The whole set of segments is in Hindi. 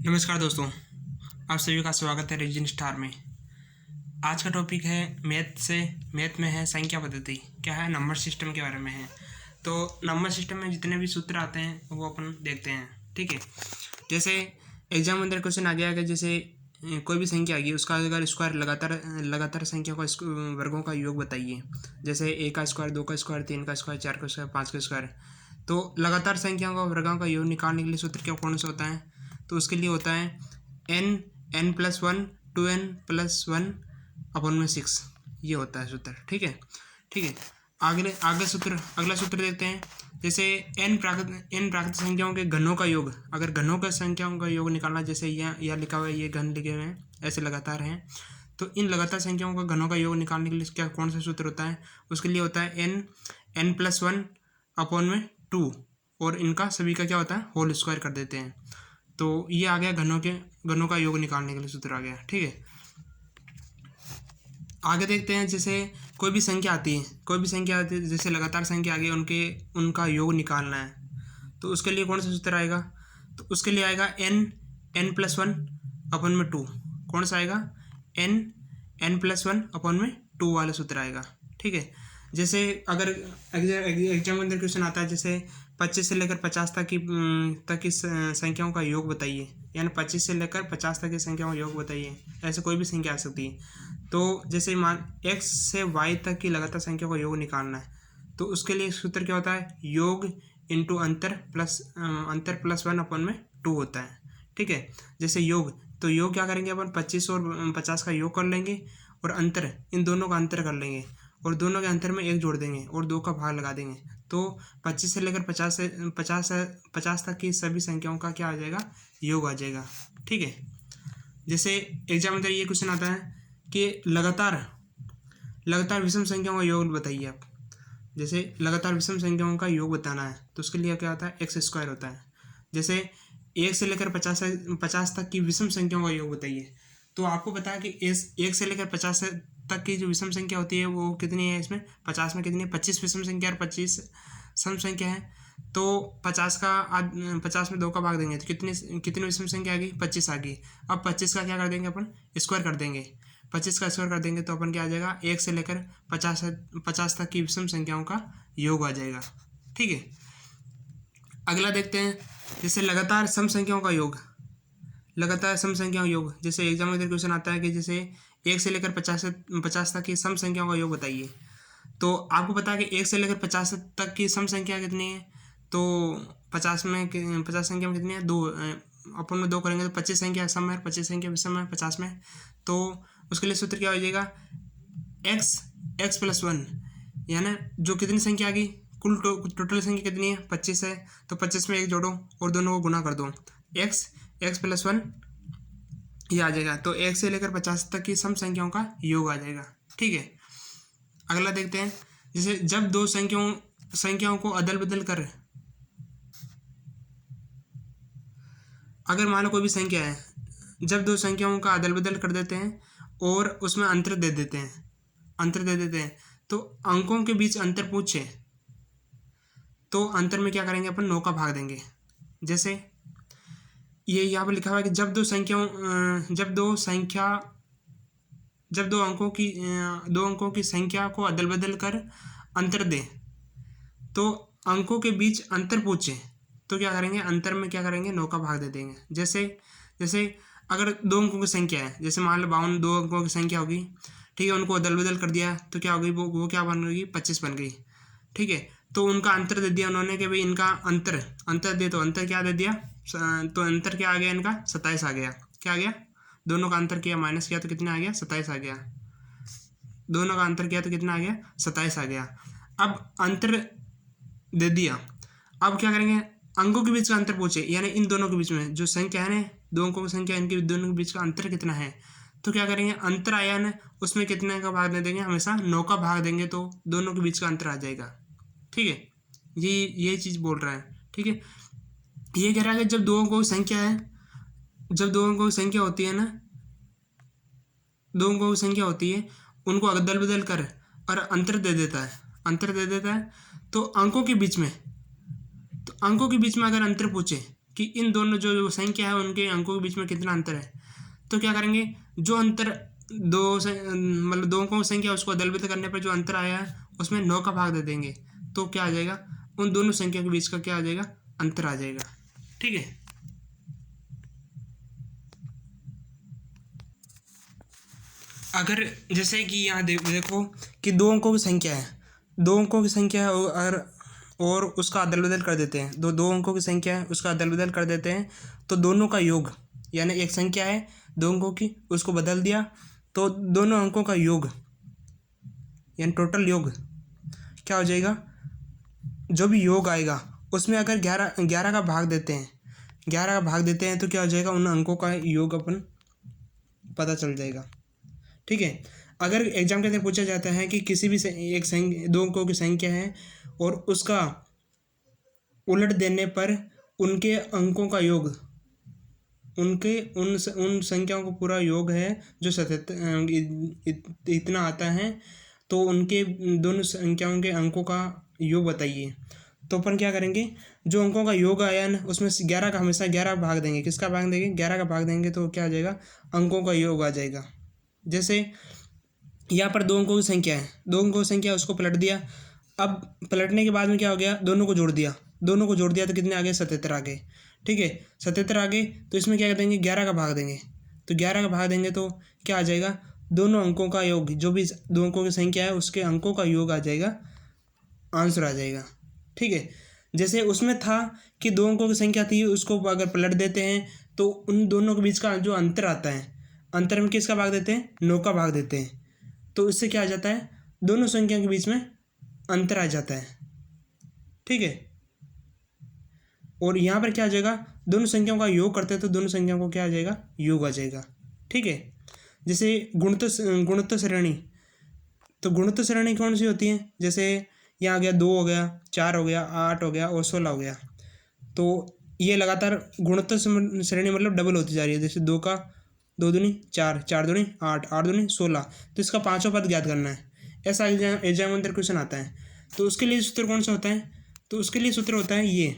नमस्कार दोस्तों, आप सभी का स्वागत है रीजन स्टार में। आज का टॉपिक है मैथ में है संख्या पद्धति, क्या है नंबर सिस्टम के बारे में है। तो नंबर सिस्टम में जितने भी सूत्र आते हैं वो अपन देखते हैं, ठीक है। जैसे एग्जाम में अंदर क्वेश्चन आ गया कि जैसे कोई भी संख्या आ गई उसका अगर स्क्वायर लगातार संख्या का वर्गों का योग बताइए। जैसे 1 का स्क्वायर, 2 का स्क्वायर, 3 का स्क्वायर, 4 का स्क्वायर, 5 का स्क्वायर। तो लगातार संख्याओं का वर्गों का योग निकालने के लिए सूत्र क्या कौन सा होता है? तो उसके लिए होता है n+1 2n+1 अपॉन में 6। ये होता है सूत्र, ठीक है। अगला सूत्र देखते हैं। जैसे n प्राकृतिक संख्याओं के घनों का योग, अगर घनों का संख्याओं का योग निकालना, जैसे यह लिखा हुआ है, ये घन लिखे हुए हैं, ऐसे लगातार हैं। तो इन लगातार संख्याओं का घनों का योग निकालने के लिए क्या कौन सा सूत्र होता है? उसके लिए होता है n+1 अपॉन में 2, और इनका सभी का क्या होता है होल स्क्वायर कर देते हैं। तो ये आ गया घनों का योग निकालने के लिए सूत्र आ गया, ठीक है। आगे देखते हैं। जैसे कोई भी संख्या आती है, जैसे लगातार संख्या आ गई, उनका योग निकालना है, तो उसके लिए कौन सा सूत्र आएगा? तो उसके लिए आएगा n+1 अपॉन में 2। कौन सा आएगा? n+1 अपॉन में 2 वाला सूत्र आएगा, ठीक है। जैसे अगर एग्जाम के अंदर क्वेश्चन आता है, जैसे 25 से लेकर 50 तक की संख्याओं का योग बताइए, यानी 25 से लेकर 50 तक की संख्याओं का योग बताइए, ऐसे कोई भी संख्या आ सकती है। तो जैसे मान x से y तक की लगातार संख्याओं का योग निकालना है, तो उसके लिए सूत्र क्या होता है? योग इंटू अंतर प्लस 1 अपॉन में 2 होता है, ठीक है। जैसे योग, तो योग क्या करेंगे अपन? 25 और 50 का योग कर लेंगे, और अंतर, इन दोनों का अंतर कर लेंगे, और दोनों के अंतर में 1 जोड़ देंगे और 2 का भाग लगा देंगे। तो 25 से लेकर 50 तक की सभी संख्याओं का क्या आ जाएगा? योग आ जाएगा, ठीक है। जैसे एग्जाम में ये क्वेश्चन आता है कि लगातार विषम संख्याओं का योग बताइए आप। जैसे लगातार विषम संख्याओं का योग बताना है, तो उसके लिए क्या होता है? x स्क्वायर होता है। जैसे 1 से लेकर 50 तक की विषम संख्याओं का योग बताइए, तो आपको पता है कि 1 से लेकर 50 तक की जो विषम संख्या होती है वो कितनी है? इसमें 50 में कितनी है? 25 विषम संख्या और 25 सम संख्या है। तो 50 में 2 का भाग देंगे तो कितनी विषम संख्या आ गई? 25 आ गई। अब 25 का क्या कर देंगे अपन? स्क्वायर कर देंगे। 25 का स्क्वायर कर देंगे तो अपन क्या आ जाएगा? 1 से लेकर 50 तक की विषम संख्याओं का योग आ जाएगा, ठीक है। अगला देखते हैं। जैसे लगातार सम संख्याओं का योग, जैसे एग्जाम में क्वेश्चन आता है कि जैसे 1 से लेकर 50 तक की सम संख्याओं का योग बताइए। तो आपको पता है कि 1 से लेकर 50 तक की सम संख्या कितनी है? तो 50 संख्या में कितनी है? 2। अपन में 2 करेंगे तो 25 संख्या सम है, 25 संख्या विषम है 50 में। तो उसके लिए सूत्र क्या हो जाएगा? x+1, यानी जो कितनी संख्या आ गई, कुल टोटल संख्या कितनी है? 25 है। तो 25 में 1 जोड़ो और दोनों को गुना कर दो, x+1 ये आ जाएगा। तो 1 से लेकर 50 तक की सम संख्याओं का योग आ जाएगा, ठीक है। अगला देखते हैं। जैसे जब दो संख्याओं को अदल बदल कर, अगर मान लो कोई भी संख्या है, जब दो संख्याओं का अदल बदल कर देते हैं और उसमें अंतर दे देते हैं, तो अंकों के बीच अंतर पूछे, तो अंतर में क्या करेंगे अपन? 9 का भाग देंगे। जैसे ये यहाँ पर लिखा हुआ है कि जब दो अंकों की संख्या को अदल बदल कर अंतर दें, तो अंकों के बीच अंतर पूछे, तो क्या करेंगे? अंतर में क्या करेंगे? 9 का भाग दे देंगे। जैसे अगर 2 अंकों की संख्या है, जैसे मान लो 52 2 अंकों की संख्या होगी, ठीक है, उनको अदल बदल कर दिया तो क्या हो गई? वो क्या बन गई? 25 बन गई, ठीक है। तो उनका अंतर दे दिया उन्होंने कि भाई इनका अंतर दे, तो अंतर क्या दे दिया? तो अंतर क्या आ गया इनका? 27 आ गया। क्या आ गया? दोनों का अंतर किया, माइनस किया तो कितना आ गया? 27 आ गया। दोनों का अंतर किया तो कितना आ गया? 27 आ गया। अब अंतर दे दिया, अब क्या करेंगे? अंकों के बीच का अंतर पूछे, यानी इन दोनों के बीच में जो संख्या है ना, 2 अंकों की संख्या, इनके दोनों के बीच का अंतर कितना है? तो क्या करेंगे? अंतर आया ना, उसमें कितने का भाग दे देंगे? हमेशा 9 का भाग देंगे, तो दोनों के बीच का अंतर आ जाएगा, ठीक है। ये चीज़ बोल रहा है, ठीक है। ये कह रहा है कि जब 2 अंकों की संख्या है, जब 2 अंकों की संख्या होती है ना, 2 अंकों की संख्या होती है, उनको अदल बदल कर और अंतर दे देता है, तो अंकों के बीच में अगर अंतर पूछे, कि इन दोनों जो संख्या है उनके अंकों के बीच में कितना अंतर है। तो क्या करेंगे, जो अंतर मतलब दो अंकों की संख्या उसको अदल बदल करने पर जो अंतर आया है उसमें 9 का भाग दे देंगे, तो क्या आ जाएगा, उन दोनों संख्या के बीच का क्या आ जाएगा, अंतर आ जाएगा। ठीक है। अगर जैसे कि यहाँ देखो कि दो अंकों की संख्या है, दो अंकों की संख्या है और उसका अदल बदल कर देते हैं, दो अंकों की संख्या है उसका अदल बदल कर देते हैं, तो दोनों का योग, यानी एक संख्या है दो अंकों की उसको बदल दिया, तो दोनों अंकों का योग यानी टोटल योग क्या हो जाएगा, जो भी योग आएगा उसमें अगर 11 का भाग देते हैं, 11 का भाग देते हैं तो क्या हो जाएगा, उन अंकों का योग अपन पता चल जाएगा। ठीक है। अगर एग्जाम के अंदर पूछा जाता है कि किसी भी एक दो अंकों की संख्या है और उसका उलट देने पर उनके अंकों का योग, उनके उन संख्याओं का पूरा योग है जो 77 इतना आता है, तो उनके दोनों संख्याओं के अंकों का योग बताइए। तो अपन क्या करेंगे, जो अंकों का योग आया ना उसमें 11 का हमेशा 11 भाग देंगे, किसका भाग देंगे, 11 का भाग देंगे, तो क्या आ जाएगा, अंकों का योग आ जाएगा। जैसे यहाँ पर दो अंकों की संख्या है, दो अंकों की संख्या उसको पलट दिया, अब पलटने के बाद में क्या हो गया, दोनों को जोड़ दिया, दोनों को जोड़ दिया तो कितने आ गए, 77 आ गए। ठीक है, 77 आ गए, तो इसमें क्या कर देंगे, 11 का भाग देंगे, तो 11 का भाग देंगे तो क्या आ जाएगा, दोनों अंकों का योग, जो भी दो अंकों की संख्या है उसके अंकों का योग आ जाएगा, आंसर आ जाएगा। ठीक है। जैसे उसमें था कि दो अंकों की संख्या थी उसको अगर पलट देते हैं तो उन दोनों के बीच का जो अंतर आता है, अंतर में किसका भाग देते हैं, 9 का भाग देते हैं, तो इससे क्या आ जाता है, दोनों संख्या के बीच में अंतर आ जाता है। ठीक है। और यहाँ पर क्या आ जाएगा, दोनों संख्याओं का योग करते हैं तो दोनों संख्याओं को क्या आ जाएगा, योग आ जाएगा। ठीक है। जैसे गुणित श्रेणी, तो गुणित श्रेणी कौन सी होती है, जैसे यहाँ आ गया 2 हो गया, 4 हो गया, 8 हो गया और 16 हो गया, तो ये लगातार गुणित श्रेणी मतलब डबल होती जा रही है। जैसे 2 का 2 दूनी 4, 4 दूनी 8, 8 दूनी 16, तो इसका पाँचों पद ज्ञात करना है, ऐसा एग्जाम अंदर क्वेश्चन आता है। तो उसके लिए सूत्र कौन सा होता है, तो उसके लिए सूत्र होता है ये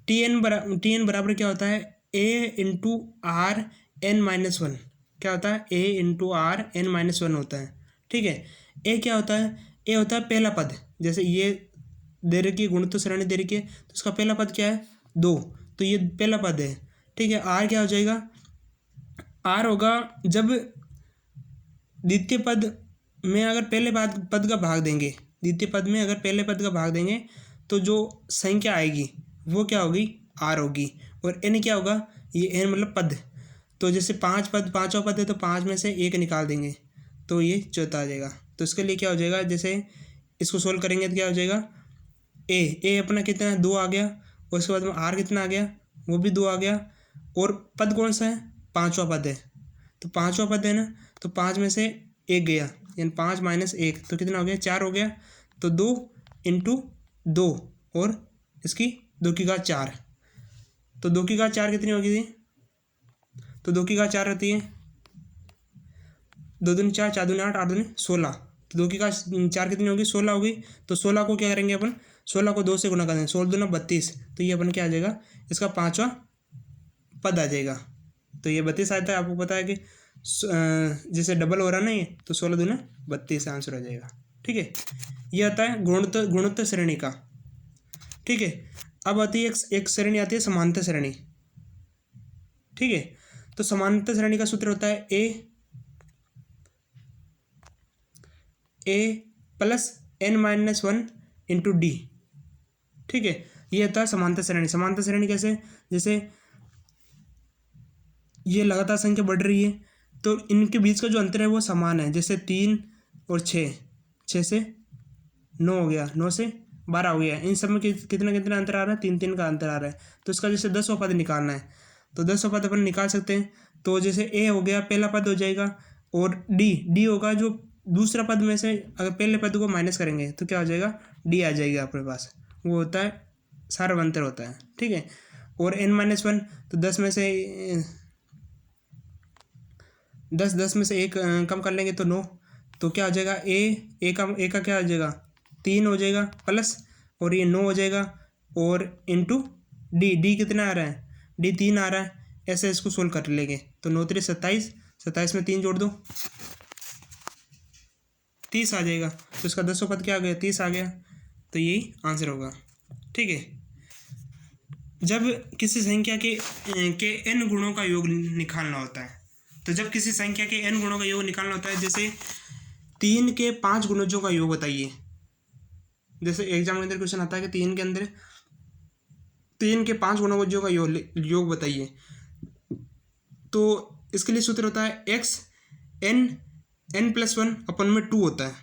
टी एन बराबर क्या होता है, a into r n minus one, क्या होता है, a into r n minus one होता है। ठीक है। ए क्या होता है, ए होता है पहला पद, जैसे ये दे रखी है गुणित श्रेणी दे रखी है तो उसका पहला पद क्या है, 2, तो ये पहला पद है। ठीक है। आर क्या हो जाएगा, आर होगा जब द्वितीय पद में अगर पहले पद का भाग देंगे, द्वितीय पद में अगर पहले पद का भाग देंगे तो जो संख्या आएगी वो क्या होगी, आर होगी, और एन क्या होगा, ये एन मतलब पद, तो जैसे पाँचों पद है तो 5 में से 1 निकाल देंगे तो ये चौथा आ जाएगा। तो इसके लिए क्या हो जाएगा, जैसे इसको सोल्व करेंगे तो क्या हो जाएगा, ए अपना कितना 2 आ गया, और उसके बाद में आर कितना आ गया, वो भी 2 आ गया, और पद कौन सा है, 5वां पद है, तो 5वां पद है ना, तो 5 में से 1 गया, यानी 5 माइनस 1 तो कितना हो गया, 4 हो गया, तो 2 इंटू 2 और इसकी 2 की घात 4, तो 2 की घात 4 कितनी होगी थी, तो 2 की घात 4 होती है 2 दूनी 4, 4 दूनी 8, 8 दूनी 16, तो 2 की घात 4 कितनी होगी, 16 होगी। तो 16 को क्या करेंगे अपन, 16 को 2 से गुना कर देंगे, 16 दूना 32, तो ये अपन क्या आ जाएगा, इसका 5वां पद आ जाएगा। तो ये 32 आता है, आपको पता है कि जैसे डबल हो रहा है ना ये, तो 16 दूना 32 आंसर आ जाएगा। ठीक है। ये आता है गुणित श्रेणी का। ठीक है। अब आती है एक श्रेणी आती है समांतर श्रेणी। ठीक है। तो समांतर श्रेणी का सूत्र होता है a plus n minus one into d. ठीक है। ये होता है समांतर श्रेणी। समांतर श्रेणी कैसे, जैसे ये लगातार संख्या बढ़ रही है तो इनके बीच का जो अंतर है वो समान है, जैसे 3 और 6, 6 से 9 हो गया, 9 से 12 हो गया, इन सब में कितना कितना अंतर आ रहा है, 3 3 का अंतर आ रहा है। तो इसका जैसे 10वां पद निकालना है तो 10वां पद अपन निकाल सकते हैं। तो जैसे ए हो गया पहला पद हो जाएगा, और डी होगा जो दूसरा पद में से अगर पहले पद को माइनस करेंगे तो क्या हो जाएगा, डी आ जाएगा अपने पास, वो होता है सार्वंतर होता है। ठीक है। और एन माइनस वन, तो 10 में से 10 में से 1 कम कर लेंगे तो 9, तो क्या हो जाएगा, ए का क्या हो जाएगा, 3 हो जाएगा प्लस, और ये 9 हो जाएगा और इंटू डी कितना आ रहा है, डी 3 आ रहा है, ऐसे इसको सोल्व कर लेंगे। तो 9 3 27, 27 में 3 जोड़ दो 30 आ जाएगा। तो इसका 10वां पद क्या आ गया, 30 आ गया। तो यही आंसर होगा। ठीक है, जब किसी संख्या के n गुणों का योग निकालना होता है, तो जब किसी संख्या के n गुणों का योग निकालना होता है, जैसे 3 के 5 गुणजों का योग बताइए। जैसे एग्जाम के अंदर क्वेश्चन आता है कि 3 के 5 गुणजों का योग बताइए। तो इसके लिए सूत्र होता है x n+1 अपन में 2 होता है,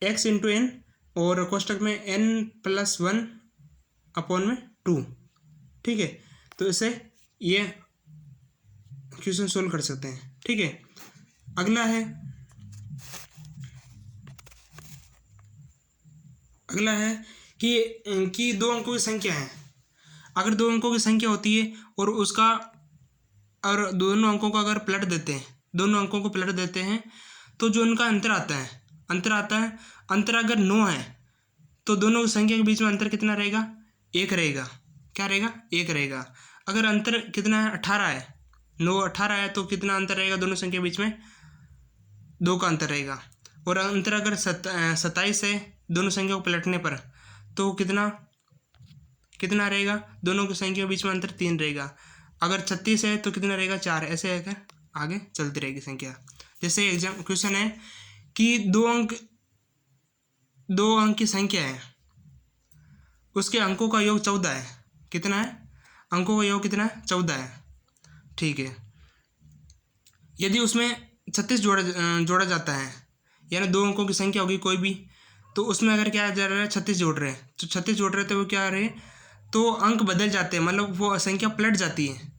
x इंटू n और कोष्टक में n+1 अपॉन में 2। ठीक है, तो इसे ये क्वेश्चन सोल्व कर सकते हैं। ठीक है, अगला है कि 2 अंकों की संख्या है। अगर 2 अंकों की संख्या होती है और दोनों अंकों को अगर पलट देते हैं, तो जो उनका अंतर आता है अंतर अगर 9 है तो दोनों संख्या के बीच में अंतर कितना रहेगा, 1 रहेगा। क्या रहेगा, 1 रहेगा। अगर अंतर कितना है, 18 है, 9 18 है, तो कितना अंतर रहेगा दोनों संख्या के बीच में, 2 का अंतर रहेगा। और अंतर अगर 27 है दोनों संख्या को पलटने पर, तो कितना रहेगा, दोनों की संख्या के बीच में अंतर 3 रहेगा। अगर 36 है तो कितना रहेगा, 4। ऐसे आकर आगे चलती रहेगी संख्या। जैसे एग्जाम क्वेश्चन है कि 2 अंक की संख्या है, उसके अंकों का योग 14 है। कितना है, अंकों का योग कितना है, 14 है। ठीक है, यदि उसमें 36 जोड़ा जाता है, यानी 2 अंकों की संख्या होगी कोई भी, तो उसमें अगर क्या जा रहा है, 36 जोड़ रहे हैं, तो 36 जोड़ रहे थे वो क्या आ रहे हैं, तो अंक बदल जाते हैं, मतलब वो संख्या पलट जाती है।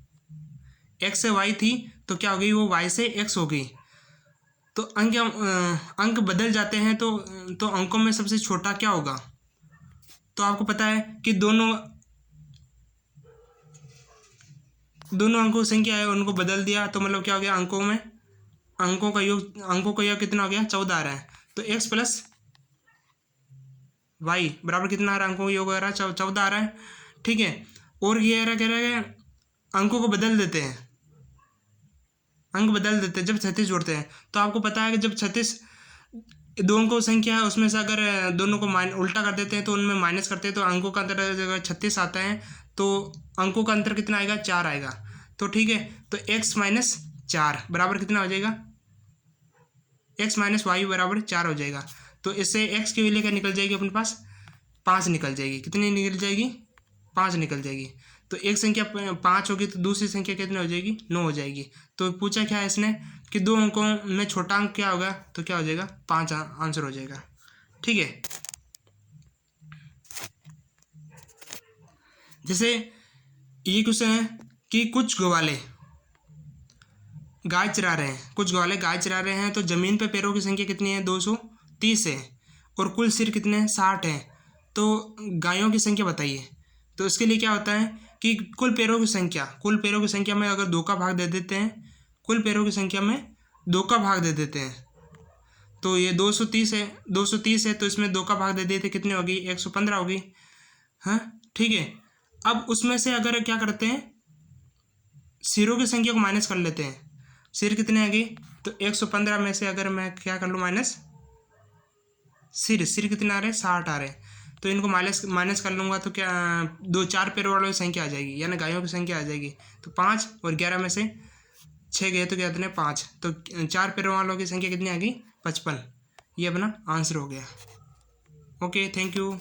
x से y थी तो क्या हो गई, वो y से x हो गई। तो अंक बदल जाते हैं, तो अंकों में सबसे छोटा क्या होगा। तो आपको पता है कि दोनों अंकों की संख्या है, उनको बदल दिया तो मतलब क्या हो गया, अंकों का योग कितना हो गया, 14 आ रहा है। तो x प्लस y बराबर कितना आ रहा है, अंकों का योग आ रहा है 14 आ रहा है। ठीक है, और ये कह रहा है अंकों को बदल देते हैं, जब 36 जोड़ते हैं। तो आपको पता है कि जब 36 2 अंकों की संख्या है, उसमें से अगर दोनों को उल्टा कर देते हैं, तो उनमें माइनस करते हैं, तो अंकों का अंतर अगर 36 आता है तो अंकों का अंतर कितना आएगा, 4 आएगा। तो ठीक है, तो x माइनस 4 बराबर कितना हो जाएगा, x माइनस वाई बराबर 4 हो जाएगा। तो इससे x की वैल्यू क्या निकल जाएगी अपने पास, 5 निकल जाएगी। कितनी निकल जाएगी, 5 निकल जाएगी। तो एक संख्या 5 होगी तो दूसरी संख्या कितनी हो जाएगी, 9 हो जाएगी। तो पूछा क्या है इसने कि 2 अंकों में छोटा अंक क्या होगा, तो क्या हो जाएगा, 5 आंसर हो जाएगा। ठीक है, जैसे ये क्वेश्चन है कि कुछ ग्वाले गाय चरा रहे हैं, तो ज़मीन पे पैरों की संख्या कितनी है, 230 है, और कुल सिर कितने हैं, 60 है। तो गायों की संख्या बताइए। तो इसके लिए क्या होता है कि कुल पैरों की संख्या में अगर 2 का भाग दे देते हैं, तो ये 230 है, तो इसमें 2 का भाग दे देते कितने होगी, 115 होगी। हाँ, ठीक है। अब उसमें से अगर क्या करते हैं, सिरों की संख्या को माइनस कर लेते हैं। सिर कितने आ गई, तो 115 में से अगर मैं क्या कर लूँ माइनस, सिर कितने आ रहे हैं, 60 आ रहे हैं। तो इनको माइनस कर लूँगा तो क्या 4 पैरों वालों की संख्या आ जाएगी, यानी गायों की संख्या आ जाएगी। तो 5 और 11 में से 6 गए तो क्या कितने, 5। तो 4 पैरों वालों की संख्या कितनी आ गई, 55। ये अपना आंसर हो गया। Okay, thank you.